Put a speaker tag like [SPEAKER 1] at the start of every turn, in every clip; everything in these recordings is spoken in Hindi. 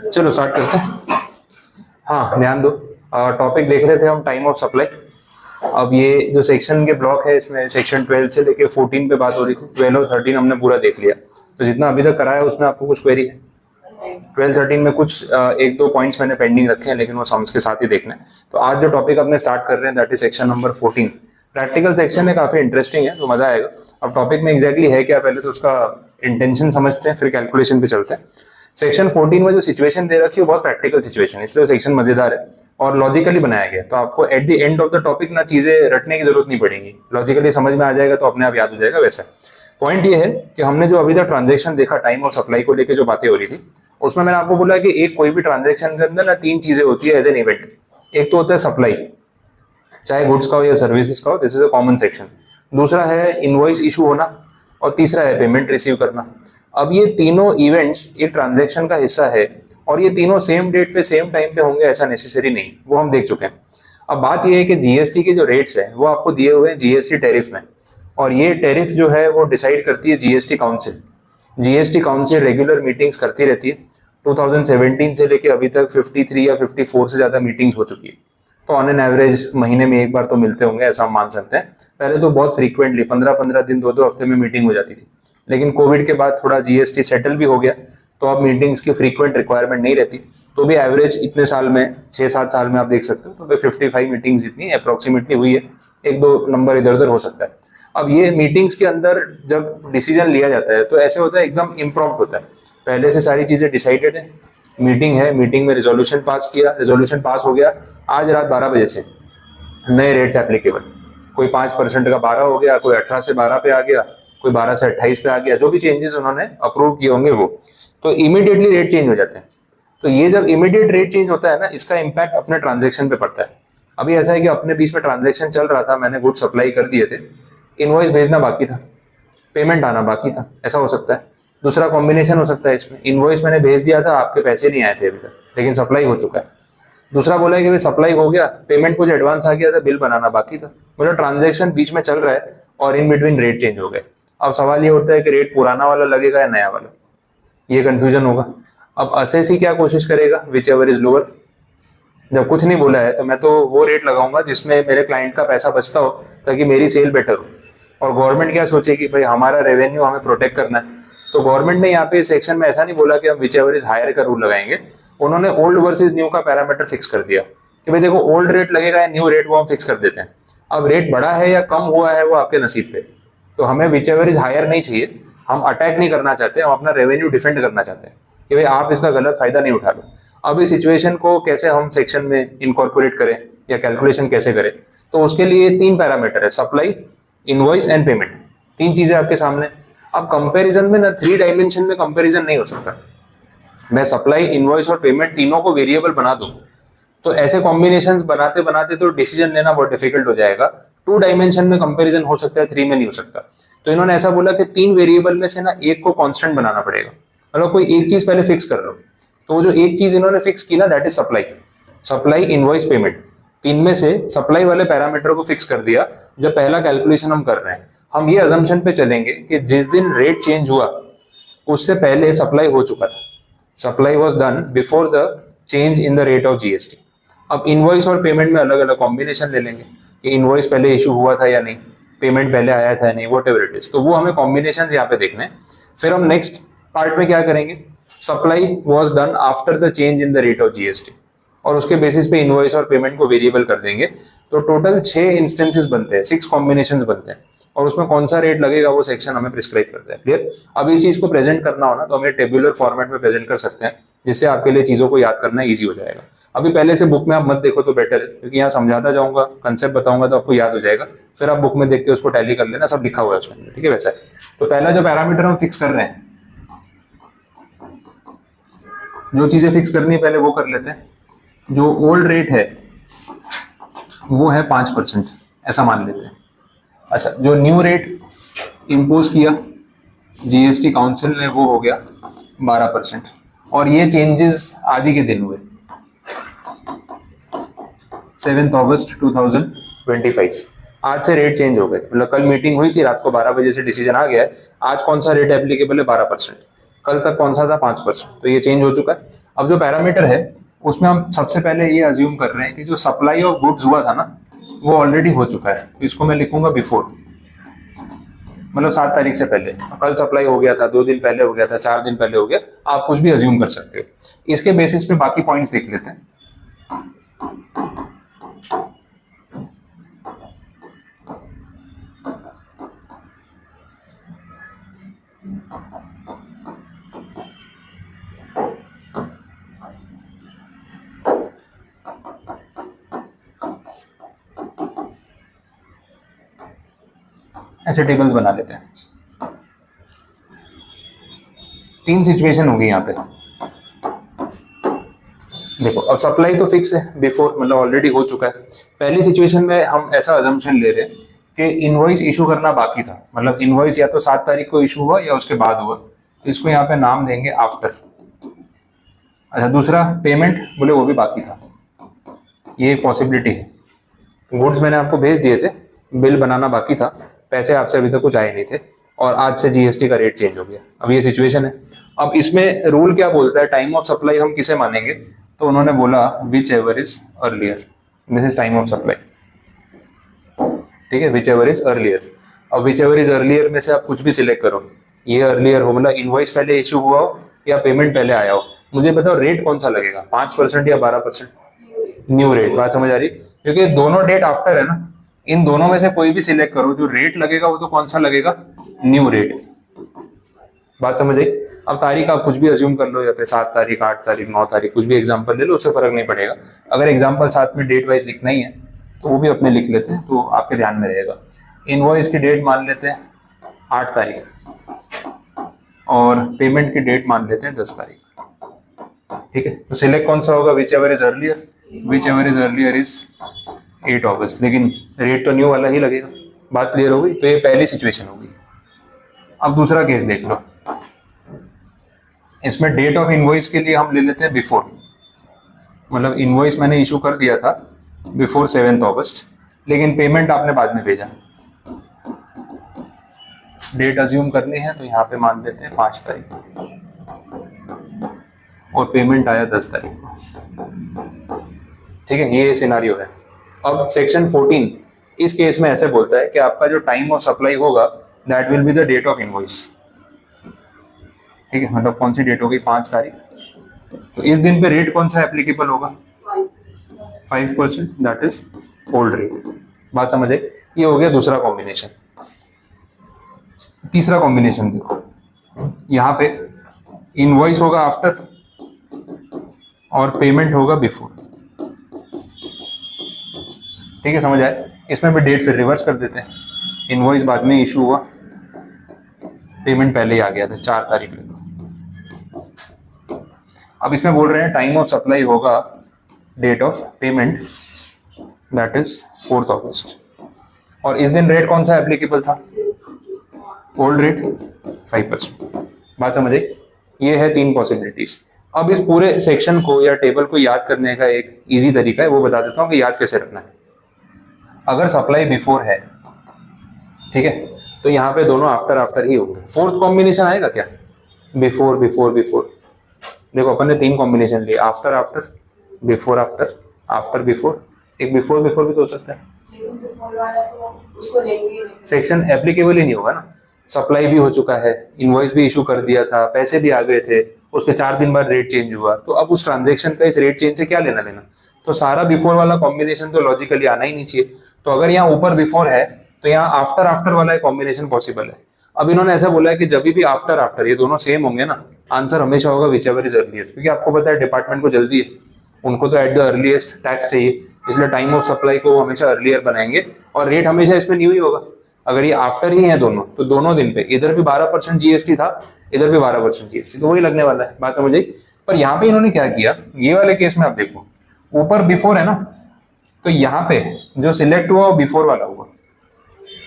[SPEAKER 1] चलो स्टार्ट करते हैं। हाँ ध्यान दो, टॉपिक देख रहे थे हम टाइम ऑफ सप्लाई। अब ये जो सेक्शन के ब्लॉक है इसमें सेक्शन 12 से लेके 14 पे बात हो रही थी। 12 और 13 हमने पूरा देख लिया, तो जितना अभी तक कराया उसमें आपको कुछ क्वेरी है? 12-13 में कुछ एक दो पॉइंट्स मैंने पेंडिंग रखे हैं, लेकिन वो सम्स के साथ ही देखना है। तो आज जो टॉपिक अपने स्टार्ट कर रहे हैं that is section number 14। Practical section है, काफी इंटरेस्टिंग है, तो मजा आएगा। अब टॉपिक में एग्जैक्टली है क्या, पहले तो उसका इंटेंशन समझते हैं, फिर कैलकुलेशन पे चलते हैं। सेक्शन 14 में जो सिचुएशन दे रखी है वो बहुत प्रैक्टिकल सिचुएशन है, इसलिए सेक्शन मजेदार है और लॉजिकली बनाया गया। तो आपको at the end of the topic ना चीजें रटने की जरूरत नहीं पड़ेगी, लॉजिकली समझ में आ जाएगा तो अपने आप याद हो जाएगा। वैसे पॉइंट ये है कि हमने जो अभी तक ट्रांजेक्शन देखा टाइम और सप्लाई को लेकर जो बातें हो रही थी, उसमें मैंने आपको बोला कि एक कोई भी ट्रांजेक्शन के अंदर ना तीन चीजें होती है एज एन इवेंट। एक तो होता है सप्लाई, चाहे गुड्स का हो या सर्विसेज का हो, this is a common section. दूसरा है इनवॉइस इशू होना और तीसरा है पेमेंट रिसीव करना। अब ये तीनों इवेंट्स एक ट्रांजैक्शन का हिस्सा है और ये तीनों सेम डेट पे सेम टाइम पे होंगे ऐसा नेसेसरी नहीं, वो हम देख चुके हैं। अब बात ये है कि जीएसटी के जो रेट्स है वो आपको दिए हुए हैं जीएसटी टैरिफ में, और ये टैरिफ जो है वो डिसाइड करती है GST council. GST council regular meetings करती रहती है। 2017 से लेके अभी तक 53 या 54 से ज्यादा मीटिंग्स हो चुकी है। तो ऑन एन एवरेज महीने में एक बार तो मिलते होंगे, ऐसा हम मान सकते हैं। पहले तो बहुत फ्रीक्वेंटली 15-15 दिन, 2-2 हफ्ते में मीटिंग हो जाती थी, लेकिन कोविड के बाद थोड़ा जीएसटी सेटल भी हो गया, तो अब मीटिंग्स की फ्रीक्वेंट रिक्वायरमेंट नहीं रहती। तो भी एवरेज इतने साल में, 6-7 साल में आप देख सकते हो, तो 55 मीटिंग्स इतनी अप्रोक्सीमेटली हुई है। एक दो नंबर इधर उधर हो सकता है। अब ये मीटिंग्स के अंदर जब डिसीजन लिया जाता है तो ऐसे होता है, एकदम इम्प्रॉम्प्ट होता है। पहले से सारी चीजें डिसाइडेड है, मीटिंग है, मीटिंग में रिजोल्यूशन पास किया, रिजोल्यूशन पास हो गया, आज रात 12 बजे से नए रेट्स एप्लीकेबल। कोई 5% का 12 हो गया, कोई 18 से 12 पे आ गया, कोई 12 से 28 पे आ गया, जो भी चेंजेस उन्होंने अप्रूव किए होंगे वो, तो इमीडिएटली रेट चेंज हो जाते हैं। तो ये जब इमीडिएट रेट चेंज होता है ना, इसका इम्पैक्ट अपने ट्रांजेक्शन पे पड़ता है। अभी ऐसा है कि अपने बीच में ट्रांजेक्शन चल रहा था, मैंने गुड सप्लाई कर दिए थे, इनवॉइस भेजना बाकी था, पेमेंट आना बाकी था, ऐसा हो सकता है। दूसरा कॉम्बिनेशन हो सकता है इसमें, इनवॉइस मैंने भेज दिया था, आपके पैसे नहीं आए थे अभी तक, लेकिन सप्लाई हो चुका है। दूसरा बोला है कि भाई सप्लाई हो गया, पेमेंट कुछ एडवांस आ गया था, बिल बनाना बाकी था। मतलब ट्रांजेक्शन बीच में चल रहा है और इन बिटवीन रेट चेंज हो गए। अब सवाल ये उठता है कि रेट पुराना वाला लगेगा या नया वाला, ये कंफ्यूजन होगा। अब असेसी क्या कोशिश करेगा, विच एवर इज लोअर। जब कुछ नहीं बोला है तो मैं तो वो रेट लगाऊंगा जिसमें मेरे क्लाइंट का पैसा बचता हो, ताकि मेरी सेल बेटर हो। और गवर्नमेंट क्या सोचेगी, भाई हमारा रेवेन्यू हमें प्रोटेक्ट करना है। तो गवर्नमेंट ने यहाँ पे सेक्शन में ऐसा नहीं बोला कि हम विच एवर इज हायर का रूल लगाएंगे, उन्होंने ओल्ड वर्सेज न्यू का पैरामीटर फिक्स कर दिया कि भाई देखो ओल्ड रेट लगेगा या न्यू रेट, वो हम फिक्स कर देते हैं। अब रेट बढ़ा है या कम हुआ है वो आपके नसीब पे। तो हमें विच एवर इज हायर नहीं चाहिए, हम अटैक नहीं करना चाहते, हम अपना रेवेन्यू डिफेंड करना चाहते हैं कि भाई आप इसका गलत फायदा नहीं उठा लो। अब इस सिचुएशन को कैसे हम सेक्शन में इनकॉर्पोरेट करें या कैलकुलेशन कैसे करें, तो उसके लिए 3 पैरामीटर है, सप्लाई, इनवॉइस एंड पेमेंट। 3 चीजें आपके सामने। अब कंपैरिजन में ना 3 डायमेंशन में कंपैरिजन नहीं हो सकता। मैं सप्लाई, इनवॉइस और पेमेंट तीनों को वेरिएबल बना दूं तो ऐसे कॉम्बिनेशंस बनाते बनाते तो डिसीजन लेना बहुत डिफिकल्ट हो जाएगा। 2 डायमेंशन में कंपैरिजन हो सकता है, 3 में नहीं हो सकता। तो इन्होंने ऐसा बोला कि 3 वेरिएबल में से ना एक को कांस्टेंट बनाना पड़ेगा, मतलब कोई एक चीज पहले फिक्स कर लो। तो वो जो एक चीज इन्होंने फिक्स की ना, that is supply. Supply, invoice, payment, 3 में से सप्लाई वाले पैरामीटर को फिक्स कर दिया। जब पहला कैलकुलेशन हम कर रहे हैं, हम ये अजम्पशन पे चलेंगे कि जिस दिन रेट चेंज हुआ उससे पहले सप्लाई हो चुका था, supply was done before the change in the rate of GST. अब इनवॉइस और पेमेंट में अलग अलग कॉम्बिनेशन ले लेंगे कि इनवॉइस पहले इशू हुआ था या नहीं, पेमेंट पहले आया था या नहीं, वॉट एवर इट इज। तो वो हमें कॉम्बिनेशन यहाँ पे देखने हैं। फिर हम नेक्स्ट पार्ट में क्या करेंगे, supply was done after the change in the rate of GST, और उसके बेसिस पे इनवॉइस और पेमेंट को वेरिएबल कर देंगे। तो टोटल 6 इंस्टेंसेस बनते हैं, 6 कॉम्बिनेशंस बनते हैं, और उसमें कौन सा रेट लगेगा वो सेक्शन हमें प्रिस्क्राइब करता है। क्लियर? अब इस चीज को प्रेजेंट करना हो ना तो हमें टेबुलर फॉर्मेट में प्रेजेंट कर सकते हैं, जिससे आपके लिए चीजों को याद करना इजी हो जाएगा। अभी पहले से बुक में आप मत देखो तो बेटर है, क्योंकि यहाँ समझाता जाऊंगा, कंसेप्ट बताऊंगा तो आपको याद हो जाएगा। फिर आप बुक में देख के उसको टैली कर लेना, सब लिखा हुआ है उसमें, ठीक है? वैसा है। तो पहला जो पैरामीटर हम फिक्स कर रहे हैं, जो चीजें फिक्स करनी है पहले वो कर लेते हैं। जो ओल्ड रेट है वो है 5%, ऐसा मान लेते हैं। अच्छा, जो न्यू रेट इम्पोज किया जीएसटी काउंसिल ने वो हो गया 12%, और ये चेंजेस आज ही के दिन हुए, 7 अगस्त 2025। आज से रेट चेंज हो गए। मतलब कल मीटिंग हुई थी, रात को 12 बजे से डिसीजन आ गया है, आज कौन सा रेट एप्लीकेबल है, 12%। कल तक कौन सा था 5%, तो ये चेंज हो चुका है। अब जो पैरामीटर है उसमें हम सबसे पहले ये अज्यूम कर रहे हैं कि जो सप्लाई ऑफ गुड्स हुआ था ना वो ऑलरेडी हो चुका है, तो इसको मैं लिखूंगा बिफोर, मतलब 7 तारीख से पहले। कल सप्लाई हो गया था, 2 दिन पहले हो गया था, 4 दिन पहले हो गया, आप कुछ भी अज्यूम कर सकते हो। इसके बेसिस पे बाकी पॉइंट्स देख लेते हैं। ऐसे टेबल्स बना लेते हैं। 3 सिचुएशन होगी यहाँ पे। देखो अब सप्लाई तो फिक्स है, बिफोर मतलब ऑलरेडी हो चुका है। पहली सिचुएशन में हम ऐसा अजम्पशन ले रहे हैं कि इनवॉइस इशू करना बाकी था, मतलब इनवॉइस या तो 7 तारीख को इशू हुआ या उसके बाद हुआ, तो इसको यहाँ पे नाम देंगे आफ्टर। अच्छा, दूसरा पेमेंट बोले वो भी बाकी था, ये एक पॉसिबिलिटी है। गुड्स मैंने आपको भेज दिए थे, बिल बनाना बाकी था, पैसे आपसे अभी तक कुछ आए नहीं थे, और आज से जीएसटी का रेट चेंज हो गया। अब ये सिचुएशन है। अब इसमें रूल क्या बोलता है, टाइम ऑफ सप्लाई हम किसे मानेंगे, तो उन्होंने बोला which ever is earlier, this is time of supply. ठीक है, विच एवर इज अर्लियर। अब विच एवर इज अर्लियर में से आप कुछ भी सिलेक्ट करो, ये अर्लियर हो मतलब इनवॉइस पहले इशू हुआ हो या पेमेंट पहले आया हो। मुझे बताओ रेट कौन सा लगेगा, 5% या 12%? New rate. बात समझ आ रही? क्योंकि दोनों डेट आफ्टर है ना, इन दोनों में से कोई भी सिलेक्ट करो, जो रेट लगेगा वो तो कौन सा लगेगा, न्यू रेट। बात समझ आई? अब तारीख आप कुछ भी अज्यूम कर लो, या फिर 7 तारीख, 8 तारीख, 9 तारीख, कुछ भी एग्जांपल ले लो, उससे फर्क नहीं पड़ेगा। अगर एग्जांपल साथ में डेट वाइज लिखना ही है तो वो भी अपने लिख लेते हैं, तो आपके ध्यान में रहेगा। इनवॉइस की डेट मान लेते हैं 8 तारीख, और पेमेंट की डेट मान लेते हैं 10 तारीख। ठीक है, तो सिलेक्ट कौन सा होगा, which ever is earlier. Which ever is earlier is 8 अगस्त, लेकिन रेट तो न्यू वाला ही लगेगा। बात क्लियर हो गई? तो ये पहली सिचुएशन होगी। अब दूसरा केस देख लो, इसमें डेट ऑफ इनवॉइस के लिए हम ले लेते हैं बिफोर, मतलब इनवॉइस मैंने इशू कर दिया था बिफोर 7 अगस्त, लेकिन पेमेंट आपने बाद में भेजा। डेट अज्यूम करनी है तो यहाँ पे मान लेते हैं 5 तारीख, और पेमेंट आया 10 तारीख को। ठीक है, ये सिनारियो है। अब सेक्शन 14 इस केस में ऐसे बोलता है कि आपका जो टाइम ऑफ सप्लाई होगा that will be the date of invoice. ठीक है, मतलब कौन सी डेट होगी, 5 तारीख, तो इस दिन पे रेट कौन सा एप्लीकेबल होगा, 5%, दैट इज ओल्ड रेट। बात समझ आई? ये हो गया दूसरा कॉम्बिनेशन। तीसरा कॉम्बिनेशन देखो, यहाँ पे इनवॉइस होगा आफ्टर और पेमेंट होगा बिफोर। ठीक है, समझ आए? इसमें भी डेट फिर रिवर्स कर देते हैं, इनवॉइस बाद में इशू हुआ, पेमेंट पहले ही आ गया था, 4 तारीख ले लो। अब इसमें बोल रहे हैं टाइम ऑफ सप्लाई होगा date of payment, that is 4 August, और इस दिन रेट कौन सा एप्लीकेबल था, ओल्ड रेट 5%। बात समझ आई? ये है 3 पॉसिबिलिटीज। अब इस पूरे सेक्शन को या टेबल को याद करने का एक इजी तरीका है, वो बता देता हूँ कि याद कैसे रखना है। अगर सप्लाई बिफोर है, ठीक है, तो यहाँ पे दोनों आफ्टर आफ्टर ही होंगे। फोर्थ कॉम्बिनेशन आएगा क्या, बिफोर बिफोर बिफोर। देखो अपन ने 3 कॉम्बिनेशन लिए, after after, before after, after before. एक बिफोर बिफोर भी तो हो सकता है, सेक्शन एप्लीकेबल ही नहीं होगा ना। सप्लाई भी हो चुका है, इनवॉइस भी इशू कर दिया था, पैसे भी आ गए थे, उसके 4 दिन बाद रेट चेंज हुआ, तो अब उस ट्रांजेक्शन का इस रेट चेंज से क्या लेना देना। तो सारा बिफोर वाला कॉम्बिनेशन तो लॉजिकली आना ही नहीं चाहिए। तो अगर यहाँ ऊपर बिफोर है तो यहाँ आफ्टर आफ्टर वाला एक कॉम्बिनेशन पॉसिबल है। अब इन्होंने ऐसा बोला है कि जब भी आफ्टर आफ्टर ये दोनों सेम होंगे ना, आंसर हमेशा होगा विच एवर इज अर्लियर, क्योंकि आपको पता है डिपार्टमेंट को जल्दी है, उनको तो एट द अर्लीस्ट टैक्स चाहिए, इसलिए टाइम ऑफ सप्लाई को वो हमेशा अर्लियर बनाएंगे, और रेट हमेशा इसमें न्यू ही होगा। अगर ये आफ्टर ही है दोनों, तो दोनों दिन पे इधर भी 12% जीएसटी था, इधर भी 12% जीएसटी, तो वही लगने वाला है। बात समझ आई? पर यहाँ पे इन्होंने क्या किया, ये वाले केस में आप देखो, ऊपर बिफोर है ना, तो यहाँ पे जो सिलेक्ट हुआ वो बिफोर वाला हुआ।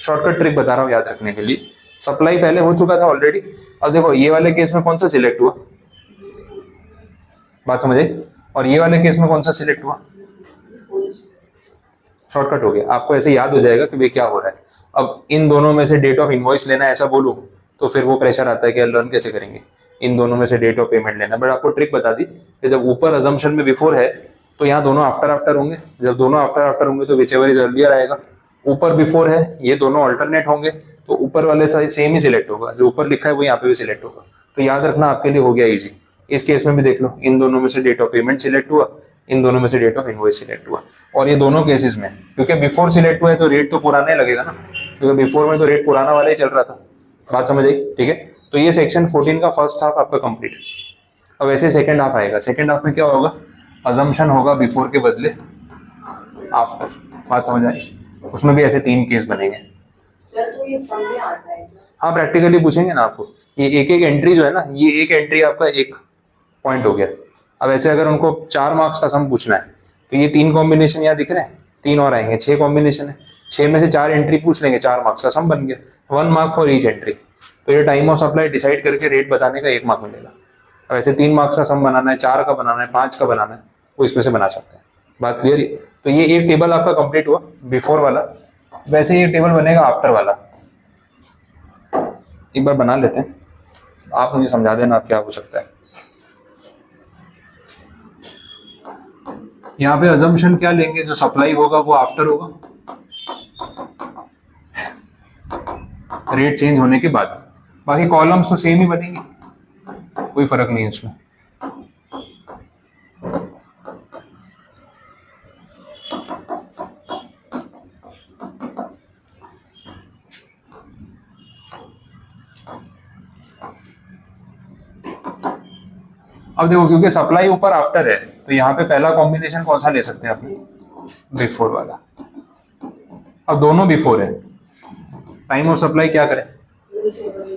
[SPEAKER 1] शॉर्टकट ट्रिक बता रहा हूँ याद रखने के लिए, सप्लाई पहले हो चुका था ऑलरेडी। अब देखो ये वाले केस में कौन सा सिलेक्ट हुआ, बात समझ आई? और ये वाले केस में कौन सा सिलेक्ट हुआ, शॉर्टकट हो गया, आपको ऐसे याद हो जाएगा कि भाई क्या हो रहा है। अब इन दोनों में से डेट ऑफ इनवॉइस लेना ऐसा बोलूं तो फिर वो प्रेशर आता है कि लर्न कैसे करेंगे। इन दोनों में से डेट ऑफ पेमेंट लेना। बट आपको ट्रिक बता दी कि जब ऊपर अजम्पशन में बिफोर है तो यहाँ दोनों आफ्टर आफ्टर होंगे, जब दोनों आफ्टर आफ्टर होंगे तो विच एवर इज अर्लियर आएगा। ऊपर बिफोर है, ये दोनों अल्टरनेट होंगे तो ऊपर वाले साइड सेम ही सिलेक्ट होगा, जो ऊपर लिखा है वो यहाँ पे भी सिलेक्ट होगा। तो याद रखना आपके लिए हो गया इजी। इस केस में भी देख लो, इन दोनों में से डेट ऑफ पेमेंट सिलेक्ट हुआ, इन दोनों में से डेट ऑफ इनवॉइस सिलेक्ट हुआ। और ये दोनों केसेस में क्योंकि बिफोर सिलेक्ट हुआ है तो रेट तो पुराना ही लगेगा ना, क्योंकि बिफोर में तो रेट पुराना वाला ही चल रहा था। बात समझ आई? ठीक है, तो ये सेक्शन 14 का फर्स्ट हाफ आपका कंप्लीट। अब ऐसे सेकंड हाफ आएगा। सेकंड हाफ में क्या होगा, अजम्पशन होगा बिफोर के बदले आफ्टर। बात समझ आई? उसमें भी ऐसे 3 केस बनेंगे।
[SPEAKER 2] सर तो ये सम में आता है?
[SPEAKER 1] हाँ, प्रैक्टिकली पूछेंगे ना आपको। ये एक एक एंट्री जो है ना, ये एक एंट्री आपका एक पॉइंट हो गया। अब ऐसे अगर उनको 4 मार्क्स का सम पूछना है तो ये 3 कॉम्बिनेशन यहाँ दिख रहे हैं, 3 और आएंगे, 6 कॉम्बिनेशन है। 6 में से 4 एंट्री पूछ लेंगे, 4 मार्क्स का सम बन गया, 1 मार्क फॉर ईच एंट्री। तो ये टाइम ऑफ सप्लाई डिसाइड करके रेट बताने का 1 मार्क मिलेगा। अब ऐसे 3 मार्क्स का सम बनाना है, 4 का बनाना है, 5 का बनाना है, वो इसमें से बना सकते हैं। बात क्लियर है? तो ये एक टेबल आपका कंप्लीट हुआ बिफोर वाला। वैसे ये टेबल बनेगा आफ्टर वाला, एक बार बना लेते हैं, आप मुझे समझा देना आप क्या हो सकता है। यहाँ पे अजम्पशन क्या लेंगे, जो सप्लाई होगा वो आफ्टर होगा, रेट चेंज होने के बाद। बाकी कॉलम्स तो सेम ही बनेंगे, कोई फर्क नहीं है इसमें। अब देखो, क्योंकि सप्लाई ऊपर आफ्टर है तो यहाँ पे पहला कॉम्बिनेशन कौन सा ले सकते हैं अपने, बिफोर वाला। अब दोनों बिफोर है, टाइम ऑफ सप्लाई क्या करें,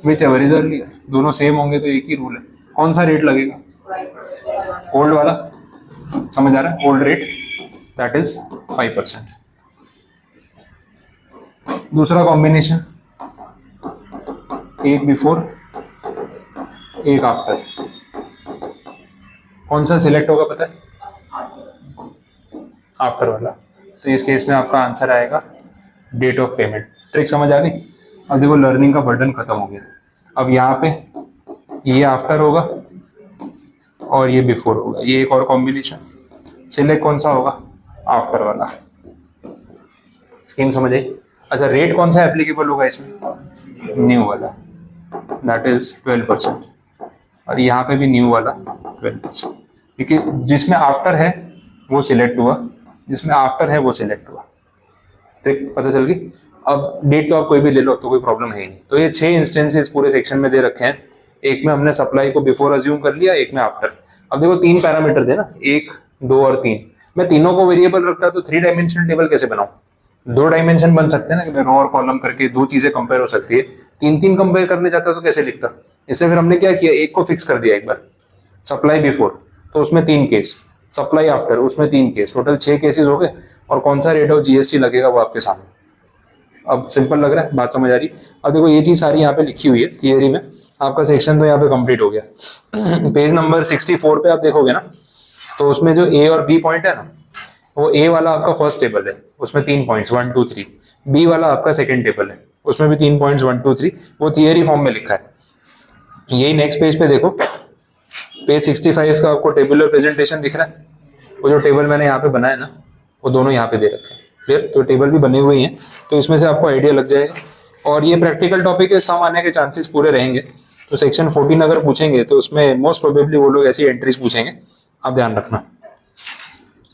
[SPEAKER 1] विच एवर इज अर्लियर। दोनों सेम होंगे तो एक ही रूल है, कौन सा रेट लगेगा, ओल्ड वाला। समझ आ रहा है? Old rate that is 5%। दूसरा कॉम्बिनेशन, एक बिफोर एक आफ्टर, कौन सा सिलेक्ट होगा पता है, आफ्टर वाला। तो इस केस में आपका आंसर आएगा डेट ऑफ पेमेंट। ट्रिक समझ आ गई? अब देखो, लर्निंग का बर्डन खत्म हो गया। अब यहाँ पे ये आफ्टर होगा और ये बिफोर होगा, ये एक और कॉम्बिनेशन। सिलेक्ट कौन सा होगा, आफ्टर वाला। स्कीम समझ आई? अच्छा, रेट कौन सा एप्लीकेबल होगा इसमें, न्यू वाला, दैट इज 12%। और यहाँ पे भी न्यू वाला 12%, क्योंकि जिसमें आफ्टर है वो सिलेक्ट हुआ, जिसमें आफ्टर है वो सिलेक्ट हुआ। ट्रिक पता चल गई? अब डेट तो आप कोई भी ले लो तो कोई प्रॉब्लम है ही नहीं। तो ये 6 इंस्टेंसेस पूरे सेक्शन में दे रखे हैं। एक में हमने सप्लाई को बिफोर अज्यूम कर लिया, एक में आफ्टर। अब देखो 3 पैरामीटर थे ना, 1, 2 और 3। मैं तीनों को वेरिएबल रखता तो 3 डायमेंशनल टेबल कैसे बनाऊं? 2 डायमेंशन बन सकते हैं ना, कि रो और कॉलम करके 2 चीजें कंपेयर हो सकती है। 3 कंपेयर करने जाता तो कैसे लिखता? इसलिए फिर हमने क्या किया, एक को फिक्स कर दिया एक बार, सप्लाई बिफोर तो उसमें 3 केस, सप्लाई आफ्टर उसमें 3 केस, टोटल 6 केसेस हो गए। और कौन सा रेट ऑफ जीएसटी लगेगा वो आपके सामने। अब सिंपल लग रहा है, बात समझ आ रही? अब देखो, ये चीज सारी यहाँ पे लिखी हुई है थियरी में। आपका सेक्शन तो यहाँ पे कंप्लीट हो गया। पेज नंबर 64 पे आप देखोगे ना, तो उसमें जो ए और बी पॉइंट है ना, वो ए वाला आपका फर्स्ट टेबल है, उसमें 3 पॉइंट्स 1 2 3। बी वाला आपका सेकंड टेबल है, उसमें भी 3 पॉइंट्स 1 2 3, वो थियरी फॉर्म में लिखा है। यही नेक्स्ट पेज पे देखो, पेज 65 का आपको टेबुलर प्रेजेंटेशन दिख रहा है। वो जो टेबल मैंने यहाँ पे बनाया ना, वो दोनों यहाँ पे दे रखे हैं। क्लियर? तो टेबल भी बने हुए हैं, तो इसमें से आपको आइडिया लग जाएगा। और ये प्रैक्टिकल टॉपिक है, सम आने के चांसेस पूरे रहेंगे। तो सेक्शन 14 अगर पूछेंगे तो उसमें मोस्ट प्रोबेबली वो लोग ऐसी एंट्रीज पूछेंगे, आप ध्यान रखना।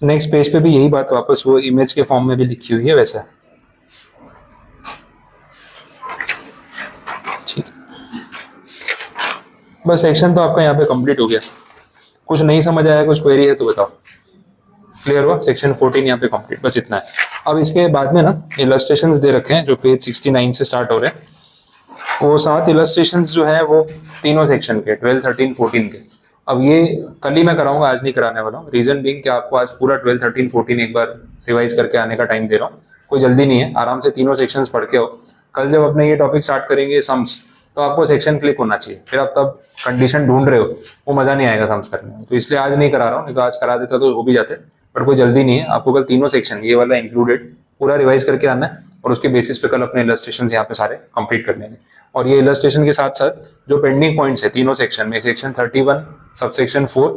[SPEAKER 1] नेक्स्ट पेज पे भी यही बात वापस वो इमेज के फॉर्म में भी लिखी हुई है वैसा। ठीक, बस सेक्शन तो आपका यहाँ पे कंप्लीट हो गया। कुछ नहीं समझ आया, कुछ क्वेरी है तो बताओ। क्लियर हुआ? सेक्शन 14 यहाँ पे कंप्लीट, बस इतना है। अब इसके बाद में ना इलस्ट्रेशंस दे रखे हैं जो पेज 69 से स्टार्ट हो रहे हैं। वो 7 इलस्ट्रेशंस जो है वो तीनों सेक्शन के, 12, 13, 14 के। अब ये कल ही मैं कराऊंगा, आज नहीं कराने वाला हूँ। रीजन बीइंग कि आपको आज पूरा 12, 13, 14 एक बार रिवाइज करके आने का टाइम दे रहा हूँ। कोई जल्दी नहीं है, आराम से तीनों सेक्शंस पढ़ के हो। कल जब अपने ये टॉपिक स्टार्ट करेंगे सम्स, तो आपको सेक्शन क्लिक होना चाहिए। फिर आप तब कंडीशन ढूंढ रहे हो, वो मजा नहीं आएगा सम्स करने में। तो इसलिए आज नहीं करा रहा हूँ, नहीं तो आज करा देता तो वो भी जाते। बट कोई जल्दी नहीं है, आपको कल तीनों सेक्शन, ये वाला इंक्लूडेड, पूरा रिवाइज करके आना है। और उसके बेसिस पे कल अपने इलस्ट्रेशन यहाँ पे सारे कंप्लीट कर लेंगे। और ये इलस्ट्रेशन के साथ साथ जो पेंडिंग पॉइंट्स है तीनों सेक्शन में, सेक्शन 31, सबसेक्शन 4,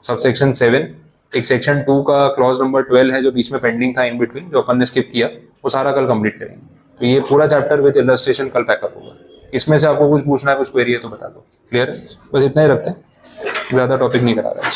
[SPEAKER 1] सबसेक्शन 7, एक सेक्शन 2 का क्लॉज नंबर 12 है जो बीच में पेंडिंग था इन बिटवीन, जो अपन ने स्किप किया, वो सारा कल कंप्लीट करेंगे। तो ये पूरा चैप्टर विद इलस्ट्रेशन कल पैकअप होगा। इसमें से आपको कुछ पूछना है, कुछ क्वेरी है तो बता दो। क्लियर है? बस इतना ही रखते हैं, ज्यादा टॉपिक नहीं करा रहा है।